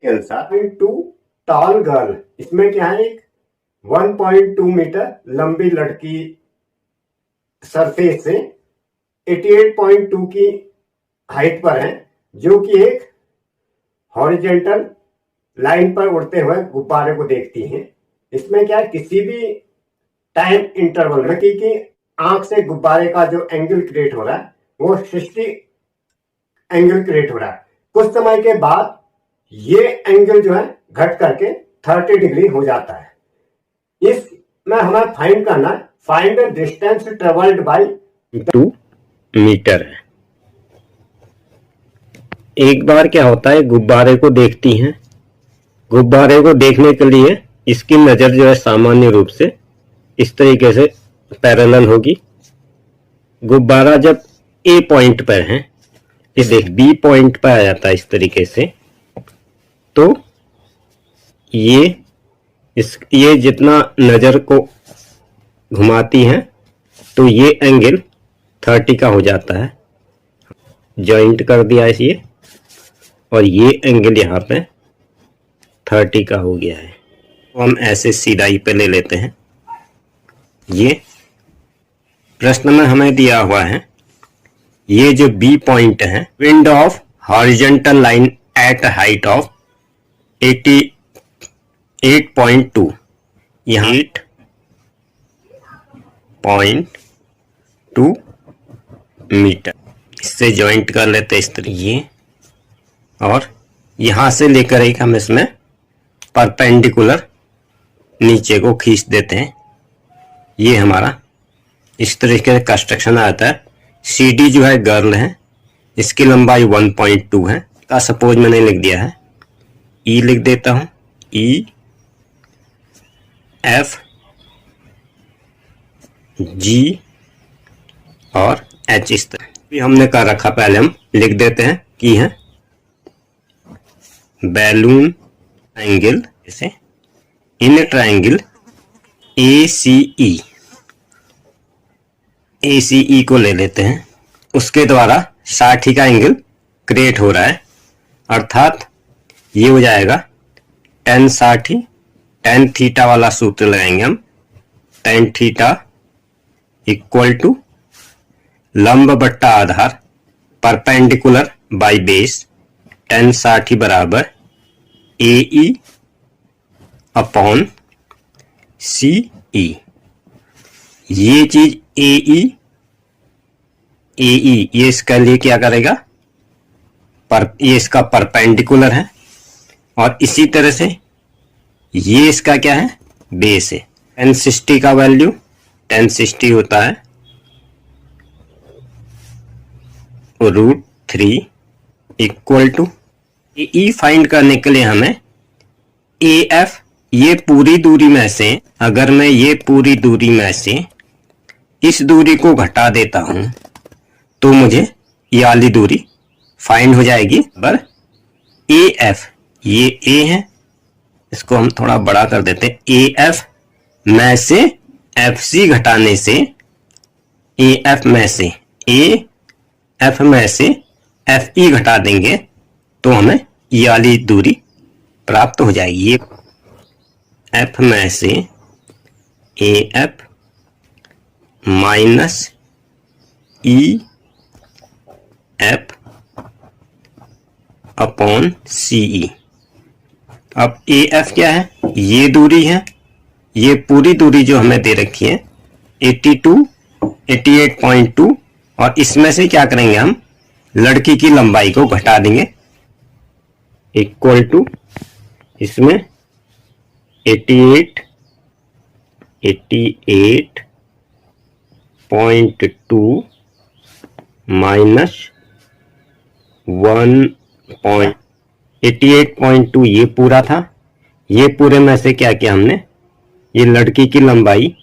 के अनुसार to tall girl, इसमें क्या है, एक 1.2 मीटर लंबी लड़की सरफेस से 88.2 की हाइट पर है, जो कि एक हॉरिजेंटल लाइन पर उड़ते हुए गुब्बारे को देखती हैं। इसमें क्या है, किसी भी टाइम इंटरवल में कि आंख से गुब्बारे का जो एंगल क्रिएट हो रहा है वो 60 एंगल क्रिएट हो रहा है। कुछ समय के बाद ये एंगल जो है घट करके 30 डिग्री हो जाता है। इसमें हमें फाइंड करना है, find the distance travelled by 2 metre है। एक बार क्या होता है, गुब्बारे को देखती हैं। गुब्बारे को देखने के लिए इसकी नजर जो है सामान्य रूप से इस तरीके से पैरेलल होगी। गुब्बारा जब ए पॉइंट पर है, ये देख बी पॉइंट पर आ जाता है इस तरीके से, तो ये जितना नजर को घुमाती हैं तो ये एंगल 30 का हो जाता है। जॉइंट कर दिया इसे, और ये एंगल यहाँ पे 30 का हो गया है। तो हम ऐसे सीधाई पे ले लेते हैं। ये प्रश्न में हमें दिया हुआ है, ये जो बी पॉइंट है, wind of horizontal line at height of 88.2, यहाँ 8.2 मीटर। इससे जॉइंट कर लेते इस तरीके, और यहां से लेकर एक हम इसमें परपेंडिकुलर नीचे को खींच देते हैं। ये हमारा इस तरीके से कंस्ट्रक्शन आता है। CD जो है गर्ल है, इसकी लंबाई 1.2 है का सपोज मैंने लिख दिया है। E लिख देता हूं, E F G और H इस तरह हमने कर रखा। पहले हम लिख देते हैं कि है बैलून एंगल इसे इन ट्रायंगल ACE को ले लेते हैं। उसके द्वारा 60 का एंगल क्रिएट हो रहा है, अर्थात ये हो जाएगा tan 60, tan थीटा वाला सूत्र लगाएंगे हम। tan थीटा इक्वल टू लंब बट्टा आधार परपेंडिकुलर बाय बेस, tan 60 बराबर AE अपॉन CE। ये चीज AE ये इसका लिए क्या करेगा, ये इसका परपेंडिकुलर है, और इसी तरह से ये इसका क्या है, बेस है। tan 60 का वैल्यू tan 60 होता है √3 इक्वल टू AE फाइंड करने के लिए हमें AF, ये पूरी दूरी में से अगर मैं ये पूरी दूरी में से इस दूरी को घटा देता हूं तो मुझे ये वाली दूरी फाइंड हो जाएगी। पर AF, ये A है, इसको हम थोड़ा बड़ा कर देते हैं। AF में से FC घटाने से, AF में से AF में से FE घटा देंगे तो हमें ये वाली दूरी प्राप्त हो जाएगी। ये F में से AF minus EF upon CE। अब AF क्या है, ये दूरी है, ये पूरी दूरी जो हमें दे रखी है 88.2, और इसमें से क्या करेंगे हम, लड़की की लंबाई को घटा देंगे इक्वल टू इसमें 88.2 माइनस 88.2 ये पूरा था। ये पूरे में से क्या किया हमने, ये लड़की की लंबाई,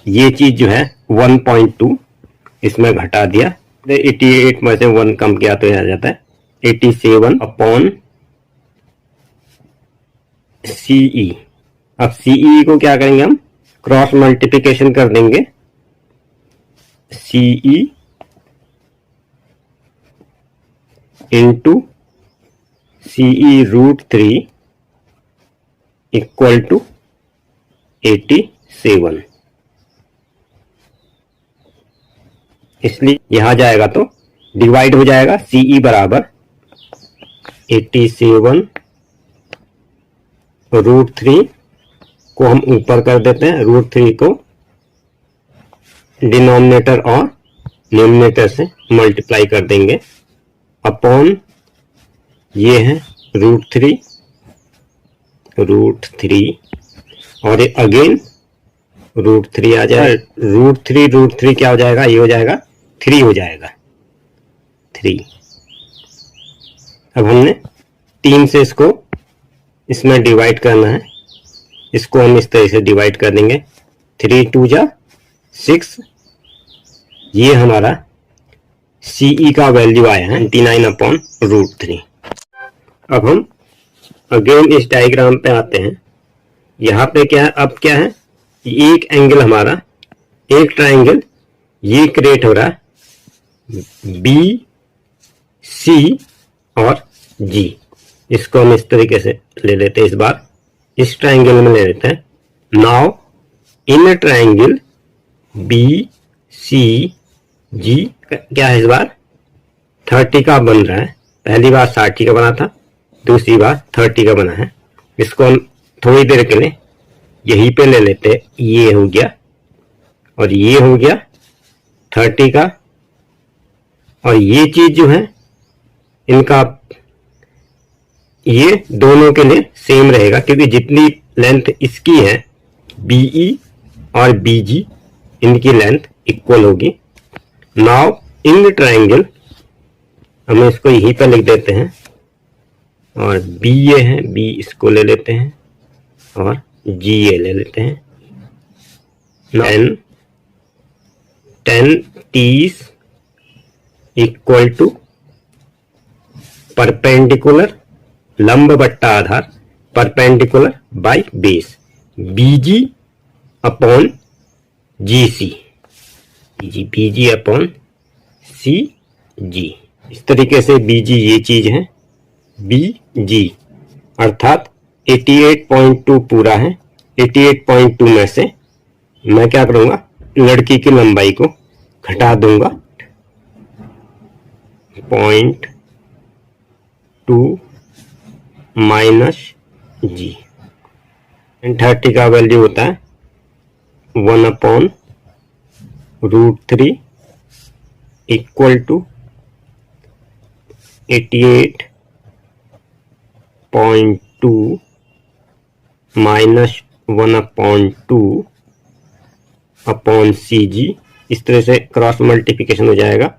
ये चीज जो है 1.2 इसमें घटा दिया। 88 में से 1 कम किया तो आ जाता है 87 अपॉन CE। अब CE को क्या करेंगे हम, क्रॉस मल्टीप्लिकेशन कर देंगे। CE into CE √3 equal to 87। इसलिए यहां जाएगा तो डिवाइड हो जाएगा, CE बराबर 87 √3 को हम ऊपर कर देते हैं, √3 को डिनोमिनेटर और न्यूमरेटर से मल्टीप्लाई कर देंगे अपॉन ये है √3 और ये अगेन √3 आ जाए, √3 क्या हो जाएगा, ये हो जाएगा 3 हो जाएगा 3। अब हमने 3 से इसको इसमें डिवाइड करना है, इसको हम इस तरह से डिवाइड कर देंगे, 3 2 जा 6। ये हमारा CE का वैल्यू आया है 99/√3। अब हम अगेन इस डायग्राम पे आते हैं। यहाँ पे क्या है, अब क्या है, एक एंगल हमारा, एक ट्राइंगल ये क्रिएट हो रहा है BC और G। इसको हम इस तरीके से ले लेते हैं, इस बार इस ट्राइंगल में ले लेते हैं। Now in a triangle BCG क्या है, इस बार 30 का बन रहा है। पहली बार 60 का बना था, दूसरी बार 30 का बना है। इसको हम थोड़ी देर के लिए यहीं पे ले लेते हैं, ये हो गया और ये हो गया 30 का। और ये चीज जो है इनका ये दोनों के लिए सेम रहेगा, क्योंकि जितनी लेंथ इसकी है BE और BG, इनकी लेंथ इक्वल होगी। नाउ इन द ट्राइंगल हम इसको यहीं पर लिख देते हैं और B ये है, B इसको ले लेते हैं और G ये ले लेते हैं। 10 30 इक्वल टू परपेंडिकुलर, लंब बट्टा आधार, perpendicular by base, BG upon GC, BG upon CG। इस तरीके से BG ये चीज है, BG अर्थात 88.2 पूरा है। 88.2 में से मैं क्या करूंगा, लड़की की लंबाई को घटा दूंगा 0.2 माइनस G। 30 का वैल्यू होता है 1/√3 equal to 88.2 minus 1/2 upon CG। इस तरह से क्रॉस मल्टीप्लिकेशन हो जाएगा,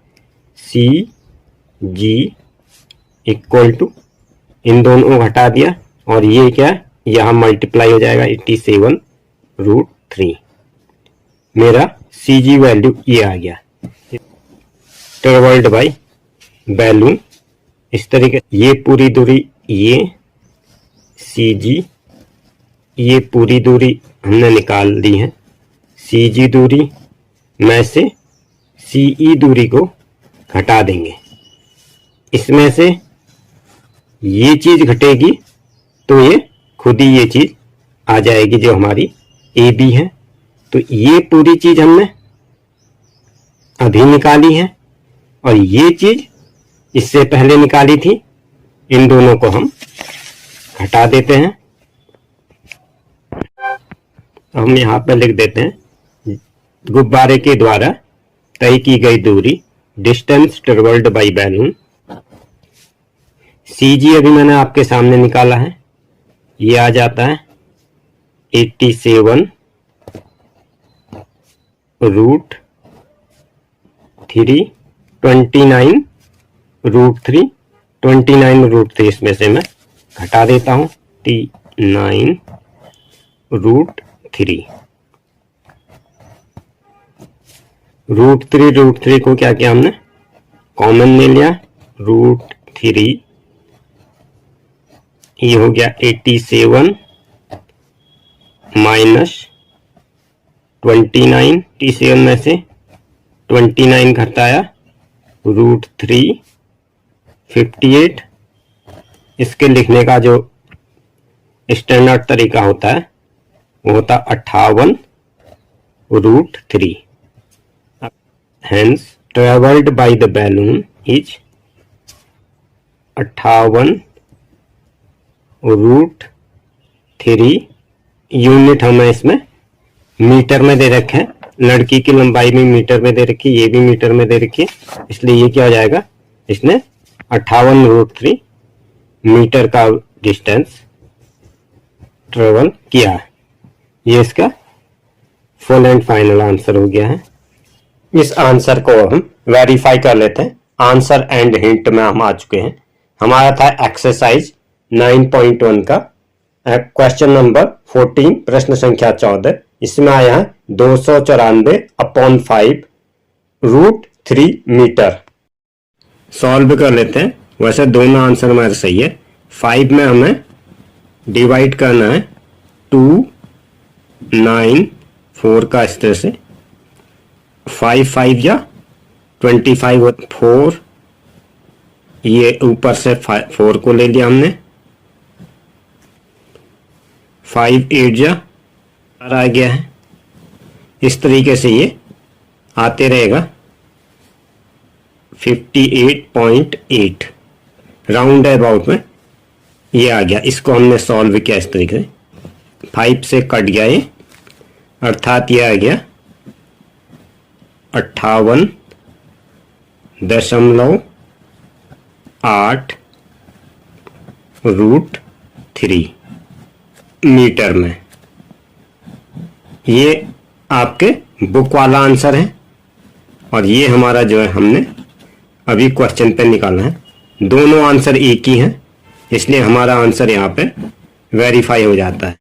CG इक्वल टू, इन दोनों को हटा दिया और ये क्या है, यहाँ मल्टीप्लाई हो जाएगा 87√3। मेरा CG वैल्यू ये आ गया। ट्रेवल्ड बाय बैलून, इस तरीके ये पूरी दूरी, ये CG, ये पूरी दूरी हमने निकाल दी है। CG दूरी में से CE दूरी को घटा देंगे, इसमें से ये चीज घटेगी तो ये खुद ही ये चीज आ जाएगी जो हमारी AB है। तो ये पूरी चीज हमने अभी निकाली है और ये चीज इससे पहले निकाली थी। इन दोनों को हम हटा देते हैं। हम यहाँ पे लिख देते हैं, गुब्बारे के द्वारा तय की गई दूरी, distance travelled bye balloon. CG अभी मैंने आपके सामने निकाला है, ये आ जाता है 87√3 29√3 29√3 इसमें से मैं घटा देता हूं 9√3। √3 को क्या किया हमने, कॉमन ले लिया, √3 ये हो गया 87 माइनस 29। 87 में से 29 घटाया, √3 58 इसके लिखने का जो स्टैंडर्ड तरीका होता है वो होता 58√3। Hence traveled by the balloon is 58√3। Unit हमें इसमें मीटर में दे रखे हैं, लड़की की लंबाई भी मीटर में दे रखी है, ये भी मीटर में दे रखी है, इसलिए ये क्या हो जाएगा, इसने 58√3 मीटर का डिस्टेंस ट्रेवल किया है। ये इसका फुल एंड फाइनल आंसर हो गया है। इस आंसर को हम वेरीफाई कर लेते हैं। आंसर एंड हिंट में हम आ चुके हैं। हमारा था एक्सरसाइज 9.1 का क्वेश्चन नंबर 14, प्रश्न संख्या 14। इसमें आया है 294/5√3 मीटर। सॉल्व कर लेते हैं। वैसे दोनों आंसर हमारे सही है। 5 में हमें डिवाइड करना है 2, 9, 4 का इस तरह से 5 5 या 25 4, ये ऊपर से 4 को ले लिया हमने, 5 8 या आ गया है। इस तरीके से ये आते रहेगा 58.8 राउंड अबाउट में ये आ गया। इसको हमने सॉल्व किया इस तरीके से, 5 से कट गया ये, अर्थात ये आ गया 58.8√3 मीटर में। ये आपके बुक वाला आंसर है और ये हमारा जो है हमने अभी क्वेश्चन पे निकालना है। दोनों आंसर एक ही हैं, इसलिए हमारा आंसर यहाँ पे वेरीफाई हो जाता है।